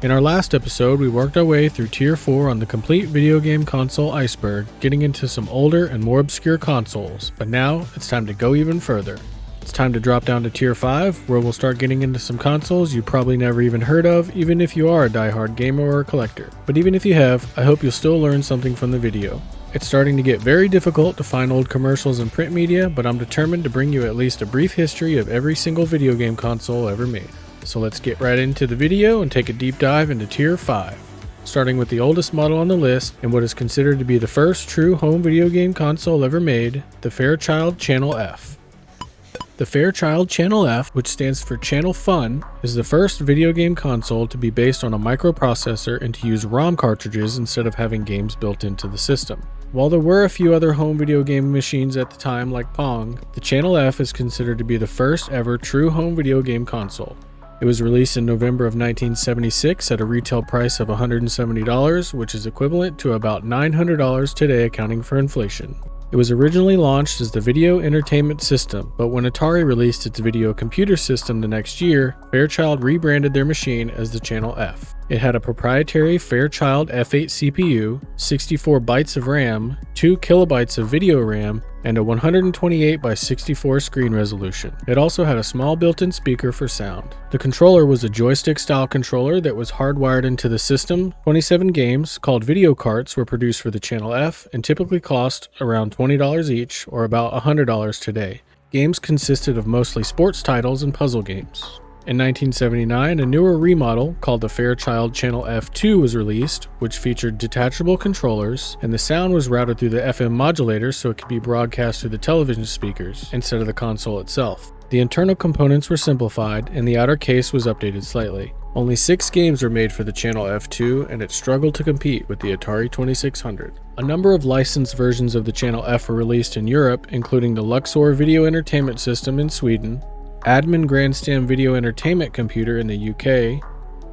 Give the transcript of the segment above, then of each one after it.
In our last episode, we worked our way through Tier 4 on the complete video game console Iceberg, getting into some older and more obscure consoles, but now it's time to go even further. It's time to drop down to Tier 5, where we'll start getting into some consoles you probably never even heard of, even if you are a die-hard gamer or a collector. But even if you have, I hope you'll still learn something from the video. It's starting to get very difficult to find old commercials and print media, but I'm determined to bring you at least a brief history of every single video game console ever made. So let's get right into the video and take a deep dive into Tier 5. Starting with the oldest model on the list and what is considered to be the first true home video game console ever made, the Fairchild Channel F. The Fairchild Channel F, which stands for Channel Fun, is the first video game console to be based on a microprocessor and to use ROM cartridges instead of having games built into the system. While there were a few other home video game machines at the time like Pong, the Channel F is considered to be the first ever true home video game console. It was released in November of 1976 at a retail price of $170, which is equivalent to about $900 today accounting for inflation. It was originally launched as the Video Entertainment System, but when Atari released its video computer system the next year, Fairchild rebranded their machine as the Channel F. It had a proprietary Fairchild F8 CPU, 64 bytes of RAM, 2 kilobytes of video RAM, and a 128 by 64 screen resolution. It also had a small built-in speaker for sound. The controller was a joystick-style controller that was hardwired into the system. 27 games, called video carts, were produced for the Channel F and typically cost around $20 each, or about $100 today. Games consisted of mostly sports titles and puzzle games. In 1979, a newer remodel called the Fairchild Channel F2 was released, which featured detachable controllers, and the sound was routed through the FM modulator so it could be broadcast through the television speakers instead of the console itself. The internal components were simplified, and the outer case was updated slightly. Only 6 games were made for the Channel F2, and it struggled to compete with the Atari 2600. A number of licensed versions of the Channel F were released in Europe, including the Luxor Video Entertainment System in Sweden, Admin Grandstand Video Entertainment Computer in the UK,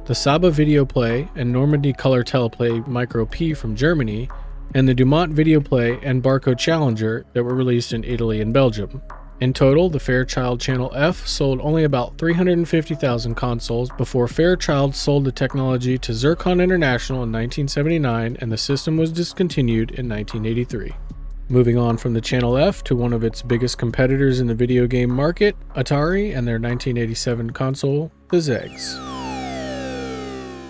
the Saba Video Play and Normandy Color Teleplay Micro P from Germany, and the Dumont Video Play and Barco Challenger that were released in Italy and Belgium. In total, the Fairchild Channel F sold only about 350,000 consoles before Fairchild sold the technology to Zircon International in 1979 and the system was discontinued in 1983. Moving on from the Channel F to one of its biggest competitors in the video game market, Atari and their 1987 console, the XEGS.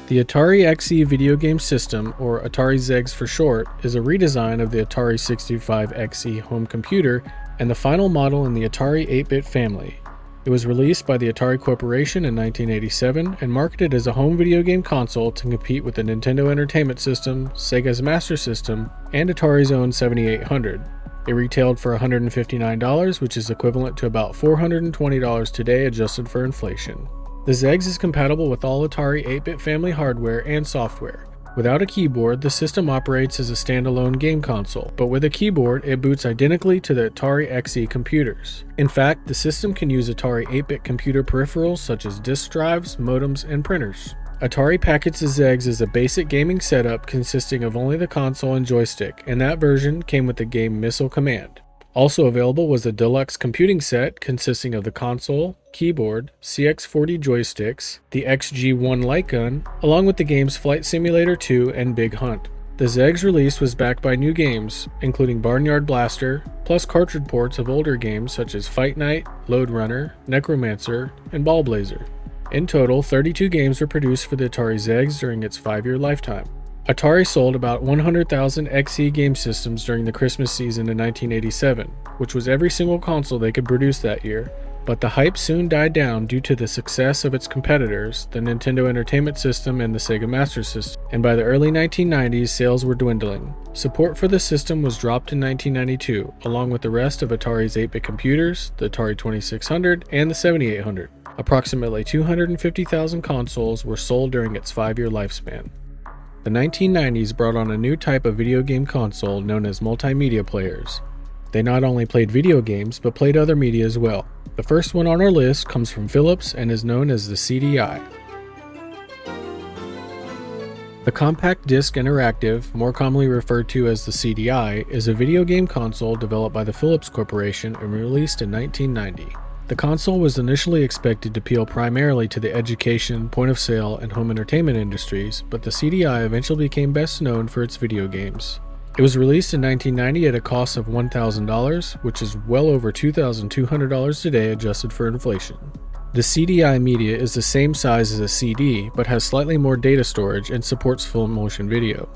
The Atari XE video game system, or Atari XEGS for short, is a redesign of the Atari 65 XE home computer and the final model in the Atari 8-bit family. It was released by the Atari Corporation in 1987 and marketed as a home video game console to compete with the Nintendo Entertainment System, Sega's Master System, and Atari's own 7800. It retailed for $159, which is equivalent to about $420 today adjusted for inflation. The XEGS is compatible with all Atari 8-bit family hardware and software. Without a keyboard, the system operates as a standalone game console, but with a keyboard, it boots identically to the Atari XE computers. In fact, the system can use Atari 8-bit computer peripherals such as disk drives, modems, and printers. Atari packaged the XEGS as a basic gaming setup consisting of only the console and joystick, and that version came with the game Missile Command. Also available was a deluxe computing set consisting of the console, keyboard, CX40 joysticks, the XG1 light gun, along with the games Flight Simulator 2 and Big Hunt. The XEGS release was backed by new games, including Barnyard Blaster, plus cartridge ports of older games such as Fight Night, Load Runner, Necromancer, and Ball Blazer. In total, 32 games were produced for the Atari XEGS during its 5-year lifetime. Atari sold about 100,000 XE game systems during the Christmas season in 1987, which was every single console they could produce that year, but the hype soon died down due to the success of its competitors, the Nintendo Entertainment System and the Sega Master System, and by the early 1990s sales were dwindling. Support for the system was dropped in 1992, along with the rest of Atari's 8-bit computers, the Atari 2600 and the 7800. Approximately 250,000 consoles were sold during its 5-year lifespan. The 1990s brought on a new type of video game console known as multimedia players. They not only played video games, but played other media as well. The first one on our list comes from Philips and is known as the CDI. The Compact Disc Interactive, more commonly referred to as the CDI, is a video game console developed by the Philips Corporation and released in 1990. The console was initially expected to appeal primarily to the education, point-of-sale, and home entertainment industries, but the CDI eventually became best known for its video games. It was released in 1990 at a cost of $1,000, which is well over $2,200 today adjusted for inflation. The CDI media is the same size as a CD, but has slightly more data storage and supports full motion video.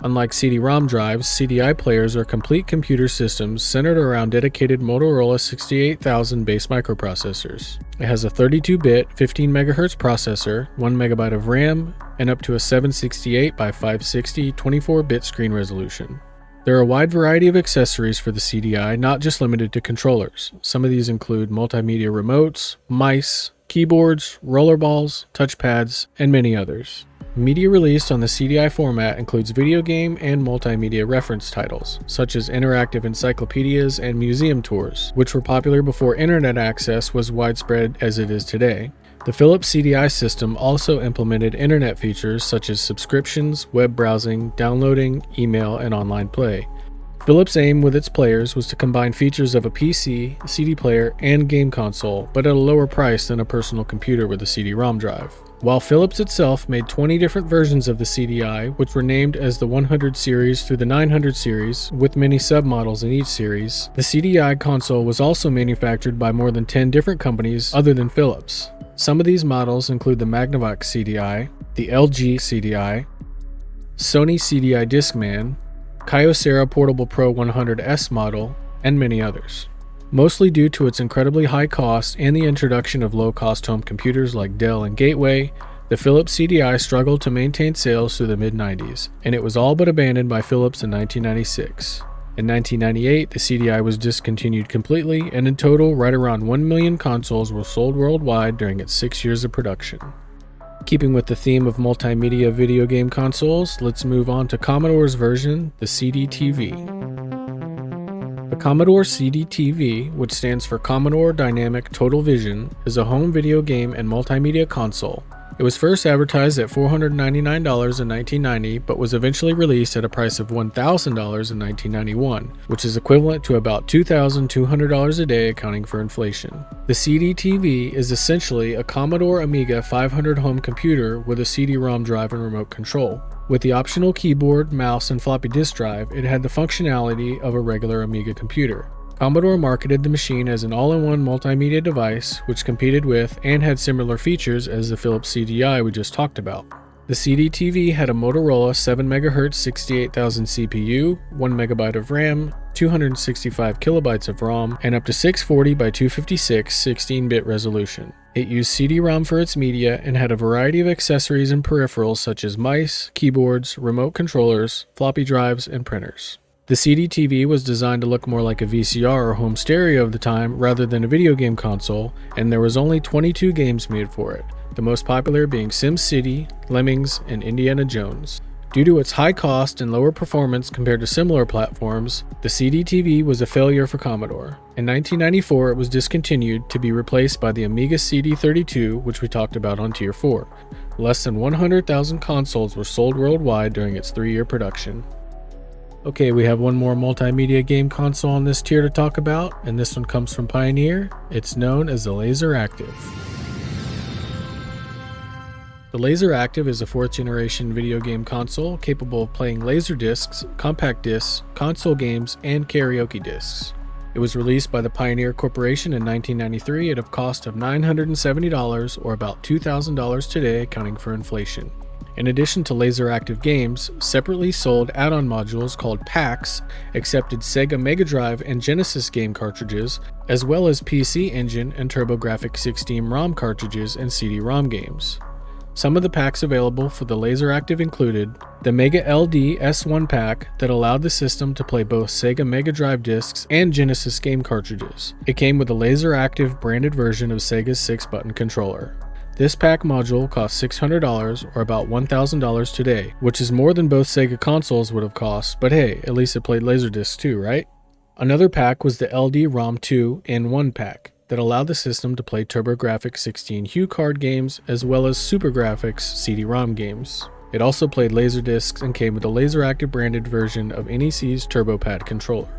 Unlike CD-ROM drives, CDI players are complete computer systems centered around dedicated Motorola 68000 base microprocessors. It has a 32-bit, 15 MHz processor, 1 MB of RAM, and up to a 768 by 560 24-bit screen resolution. There are a wide variety of accessories for the CDI, not just limited to controllers. Some of these include multimedia remotes, mice, keyboards, rollerballs, touchpads, and many others. Media released on the CDI format includes video game and multimedia reference titles, such as interactive encyclopedias and museum tours, which were popular before internet access was widespread as it is today. The Philips CDI system also implemented internet features such as subscriptions, web browsing, downloading, email, and online play. Philips' aim with its players was to combine features of a PC, CD player, and game console, but at a lower price than a personal computer with a CD-ROM drive. While Philips itself made 20 different versions of the CDI, which were named as the 100 series through the 900 series, with many submodels in each series, the CDI console was also manufactured by more than 10 different companies other than Philips. Some of these models include the Magnavox CDI, the LG CDI, Sony CDI Discman, Kyocera Portable Pro 100S model, and many others. Mostly due to its incredibly high cost and the introduction of low-cost home computers like Dell and Gateway, the Philips CDI struggled to maintain sales through the mid-90s, and it was all but abandoned by Philips in 1996. In 1998, the CDI was discontinued completely, and in total, right around 1 million consoles were sold worldwide during its 6 years of production. Keeping with the theme of multimedia video game consoles, let's move on to Commodore's version, the CDTV. The Commodore CDTV, which stands for Commodore Dynamic Total Vision, is a home video game and multimedia console. It was first advertised at $499 in 1990, but was eventually released at a price of $1,000 in 1991, which is equivalent to about $2,200 a day accounting for inflation. The CDTV is essentially a Commodore Amiga 500 home computer with a CD-ROM drive and remote control. With the optional keyboard, mouse, and floppy disk drive, it had the functionality of a regular Amiga computer. Commodore marketed the machine as an all-in-one multimedia device, which competed with and had similar features as the Philips CDI we just talked about. The CDTV had a Motorola 7 MHz 68000 CPU, 1 MB of RAM, 265 KB of ROM, and up to 640 by 256 16-bit resolution. It used CD-ROM for its media and had a variety of accessories and peripherals such as mice, keyboards, remote controllers, floppy drives, and printers. The CDTV was designed to look more like a VCR or home stereo of the time rather than a video game console, and there was only 22 games made for it, the most popular being SimCity, Lemmings, and Indiana Jones. Due to its high cost and lower performance compared to similar platforms, the CDTV was a failure for Commodore. In 1994, it was discontinued to be replaced by the Amiga CD32, which we talked about on Tier 4. Less than 100,000 consoles were sold worldwide during its 3-year production. Okay, we have one more multimedia game console on this tier to talk about, and this one comes from Pioneer. It's known as the LaserActive. The LaserActive is a 4th generation video game console capable of playing Laserdiscs, compact discs, console games, and karaoke discs. It was released by the Pioneer Corporation in 1993 at a cost of $970 or about $2,000 today accounting for inflation. In addition to LaserActive games, separately sold add-on modules called packs accepted Sega Mega Drive and Genesis game cartridges, as well as PC Engine and TurboGrafx-16 ROM cartridges and CD-ROM games. Some of the packs available for the LaserActive included the Mega LD S1 pack that allowed the system to play both Sega Mega Drive discs and Genesis game cartridges. It came with a LaserActive branded version of Sega's 6-button controller. This pack module cost $600 or about $1,000 today, which is more than both Sega consoles would have cost, but hey, at least it played Laserdiscs too, right? Another pack was the LD ROM 2 in 1 pack that allowed the system to play TurboGrafx-16 Hue card games as well as SuperGrafx CD-ROM games. It also played Laserdiscs and came with a LaserActive branded version of NEC's TurboPad controller.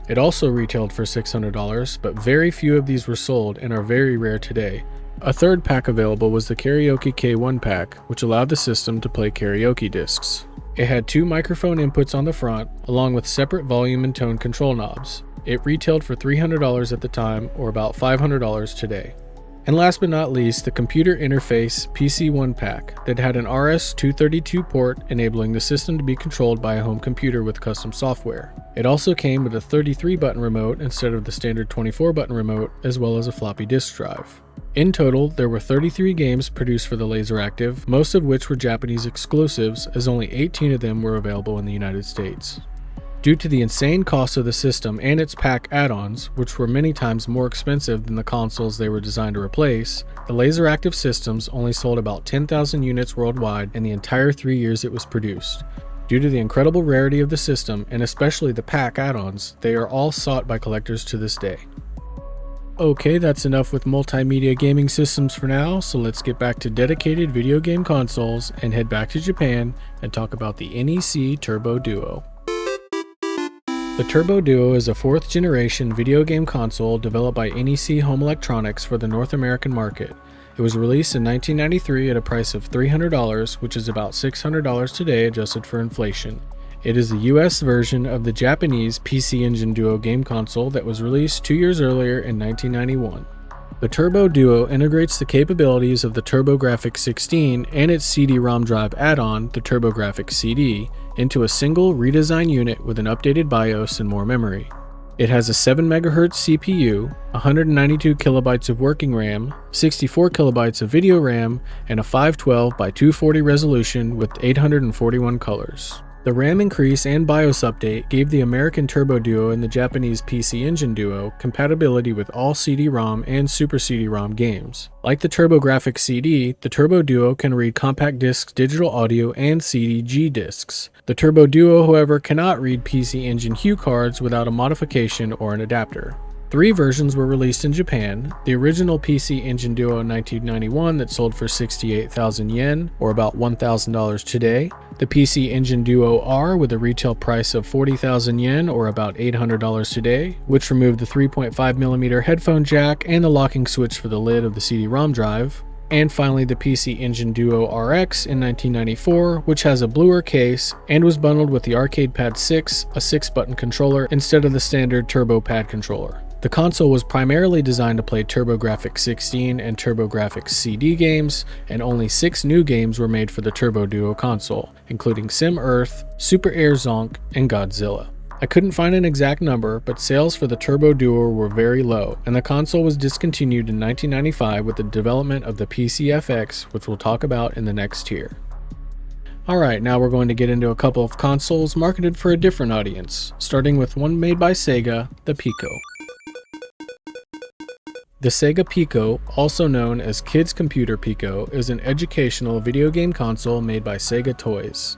It also retailed for $600, but very few of these were sold and are very rare today. A third pack available was the Karaoke K1 pack, which allowed the system to play karaoke discs. It had 2 microphone inputs on the front, along with separate volume and tone control knobs. It retailed for $300 at the time, or about $500 today. And last but not least, the Computer Interface PC1 pack that had an RS-232 port enabling the system to be controlled by a home computer with custom software. It also came with a 33-button remote instead of the standard 24-button remote, as well as a floppy disk drive. In total, there were 33 games produced for the LaserActive, most of which were Japanese exclusives, as only 18 of them were available in the United States. Due to the insane cost of the system and its pack add-ons, which were many times more expensive than the consoles they were designed to replace, the LaserActive systems only sold about 10,000 units worldwide in the entire 3 years it was produced. Due to the incredible rarity of the system, and especially the pack add-ons, they are all sought by collectors to this day. Okay, that's enough with multimedia gaming systems for now, so let's get back to dedicated video game consoles and head back to Japan and talk about the NEC TurboDuo. The TurboDuo is a 4th generation video game console developed by NEC Home Electronics for the North American market. It was released in 1993 at a price of $300, which is about $600 today adjusted for inflation. It is the US version of the Japanese PC Engine Duo game console that was released 2 years earlier in 1991. The TurboDuo integrates the capabilities of the TurboGrafx-16 and its CD-ROM drive add-on, the TurboGrafx CD, into a single redesigned unit with an updated BIOS and more memory. It has a 7 MHz CPU, 192 KB of working RAM, 64 KB of video RAM, and a 512 by 240 resolution with 841 colors. The RAM increase and BIOS update gave the American TurboDuo and the Japanese PC Engine Duo compatibility with all CD-ROM and Super CD-ROM games. Like the TurboGrafx CD, the TurboDuo can read compact discs digital audio and CD-G discs. The TurboDuo, however, cannot read PC Engine HUE cards without a modification or an adapter. 3 versions were released in Japan: the original PC Engine Duo in 1991 that sold for 68,000 yen, or about $1,000 today, the PC Engine Duo R with a retail price of 40,000 yen, or about $800 today, which removed the 3.5mm headphone jack and the locking switch for the lid of the CD-ROM drive, and finally the PC Engine Duo RX in 1994, which has a bluer case and was bundled with the Arcade Pad 6, a 6-button controller instead of the standard Turbo Pad controller. The console was primarily designed to play TurboGrafx-16 and TurboGrafx CD games, and only 6 new games were made for the TurboDuo console, including Sim Earth, Super Air Zonk, and Godzilla. I couldn't find an exact number, but sales for the TurboDuo were very low, and the console was discontinued in 1995 with the development of the PCFX, which we'll talk about in the next tier. Alright, now we're going to get into a couple of consoles marketed for a different audience, starting with one made by Sega, the Pico. The SEGA Pico, also known as Kids Computer Pico, is an educational video game console made by Sega Toys.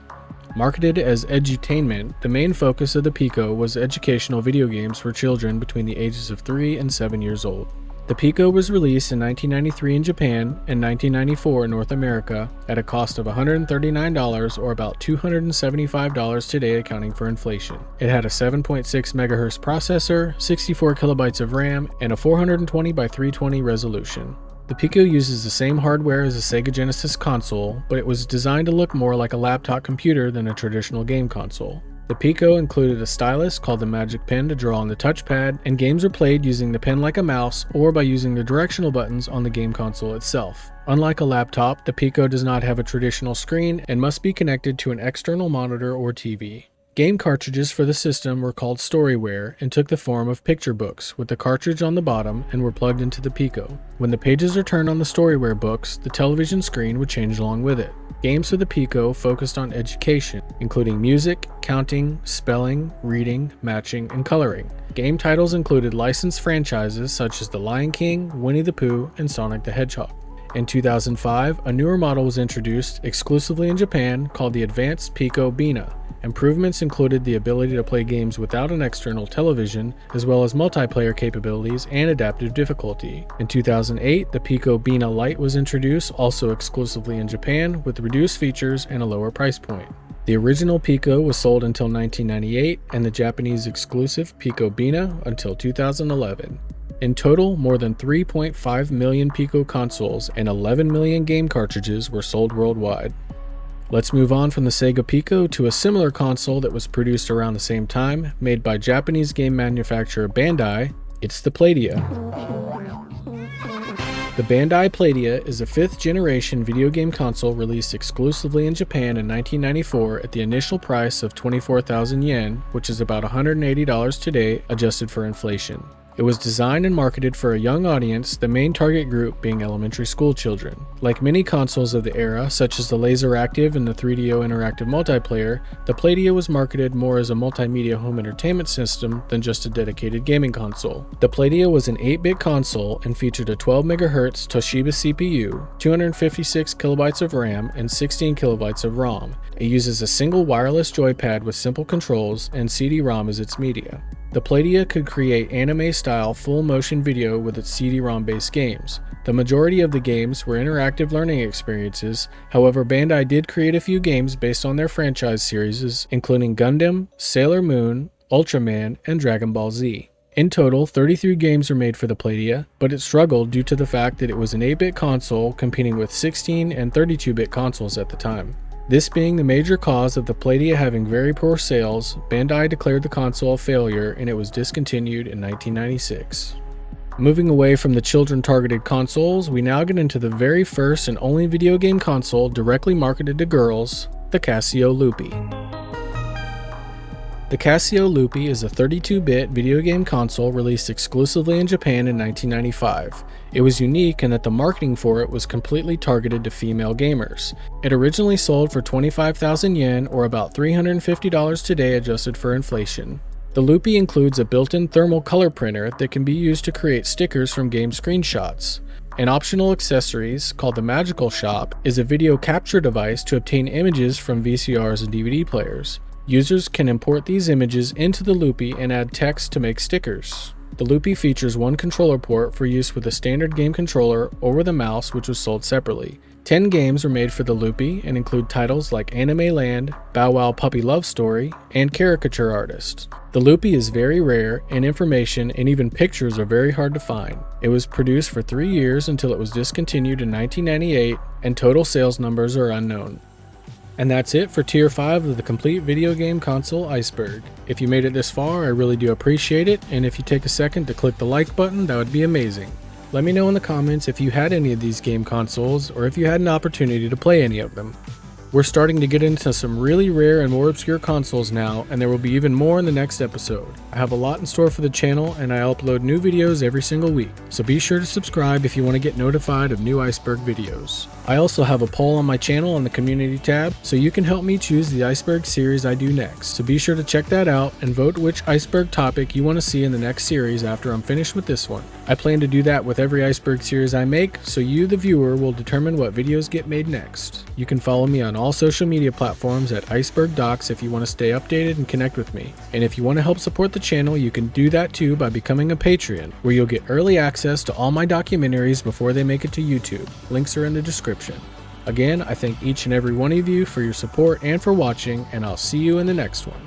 Marketed as edutainment, the main focus of the Pico was educational video games for children between the ages of 3 and 7 years old. The Pico was released in 1993 in Japan and 1994 in North America at a cost of $139, or about $275 today accounting for inflation. It had a 7.6 MHz processor, 64 KB of RAM, and a 420 by 320 resolution. The Pico uses the same hardware as a Sega Genesis console, but it was designed to look more like a laptop computer than a traditional game console. The Pico included a stylus called the Magic Pen to draw on the touchpad, and games are played using the pen like a mouse or by using the directional buttons on the game console itself. Unlike a laptop, the Pico does not have a traditional screen and must be connected to an external monitor or TV. Game cartridges for the system were called storyware and took the form of picture books with the cartridge on the bottom and were plugged into the Pico. When the pages are turned on the storyware books, the television screen would change along with it. Games for the Pico focused on education, including music, counting, spelling, reading, matching, and coloring. Game titles included licensed franchises such as The Lion King, Winnie the Pooh, and Sonic the Hedgehog. In 2005, a newer model was introduced exclusively in Japan called the Advanced Pico Bina. Improvements included the ability to play games without an external television, as well as multiplayer capabilities and adaptive difficulty. In 2008, the Pico Bina Lite was introduced, also exclusively in Japan, with reduced features and a lower price point. The original Pico was sold until 1998 and the Japanese exclusive Pico Bina until 2011. In total, more than 3.5 million Pico consoles and 11 million game cartridges were sold worldwide. Let's move on from the SEGA Pico to a similar console that was produced around the same time, made by Japanese game manufacturer Bandai. It's the Playdia. The Bandai Playdia is a 5th generation video game console released exclusively in Japan in 1994 at the initial price of 24,000 yen, which is about $180 today, adjusted for inflation. It was designed and marketed for a young audience, the main target group being elementary school children. Like many consoles of the era, such as the LaserActive and the 3DO interactive multiplayer, the Playdia was marketed more as a multimedia home entertainment system than just a dedicated gaming console. The Playdia was an 8-bit console and featured a 12 MHz Toshiba CPU, 256 KB of RAM, and 16 KB of ROM. It uses a single wireless joypad with simple controls, and CD-ROM as its media. The Playdia could create anime-style full-motion video with its CD-ROM-based games. The majority of the games were interactive learning experiences, however Bandai did create a few games based on their franchise series, including Gundam, Sailor Moon, Ultraman, and Dragon Ball Z. In total, 33 games were made for the Playdia, but it struggled due to the fact that it was an 8-bit console competing with 16 and 32-bit consoles at the time. This being the major cause of the Playdia having very poor sales, Bandai declared the console a failure and it was discontinued in 1996. Moving away from the children-targeted consoles, we now get into the very first and only video game console directly marketed to girls, the Casio Loopy. The Casio Loopy is a 32-bit video game console released exclusively in Japan in 1995. It was unique in that the marketing for it was completely targeted to female gamers. It originally sold for 25,000 yen or about $350 today adjusted for inflation. The Loopy includes a built-in thermal color printer that can be used to create stickers from game screenshots. An optional accessories, called the Magical Shop, is a video capture device to obtain images from VCRs and DVD players. Users can import these images into the Loopy and add text to make stickers. The Loopy features one controller port for use with a standard game controller over the mouse, which was sold separately. 10 games were made for the Loopy and include titles like Anime Land, Bow Wow Puppy Love Story, and Caricature Artist. The Loopy is very rare, and information and even pictures are very hard to find. It was produced for 3 years until it was discontinued in 1998, and total sales numbers are unknown. And that's it for Tier 5 of the complete video game console Iceberg. If you made it this far, I really do appreciate it, and if you take a second to click the like button, that would be amazing. Let me know in the comments if you had any of these game consoles, or if you had an opportunity to play any of them. We're starting to get into some really rare and more obscure consoles now, and there will be even more in the next episode. I have a lot in store for the channel, and I upload new videos every single week, so be sure to subscribe if you want to get notified of new Iceberg videos. I also have a poll on my channel on the community tab, so you can help me choose the Iceberg series I do next, so be sure to check that out and vote which Iceberg topic you want to see in the next series after I'm finished with this one. I plan to do that with every Iceberg series I make, so you, the viewer, will determine what videos get made next. You can follow me on all social media platforms at IcebergDocs if you want to stay updated and connect with me. And if you want to help support the channel, you can do that too by becoming a Patreon, where you'll get early access to all my documentaries before they make it to YouTube. Links are in the description. Again, I thank each and every one of you for your support and for watching, and I'll see you in the next one.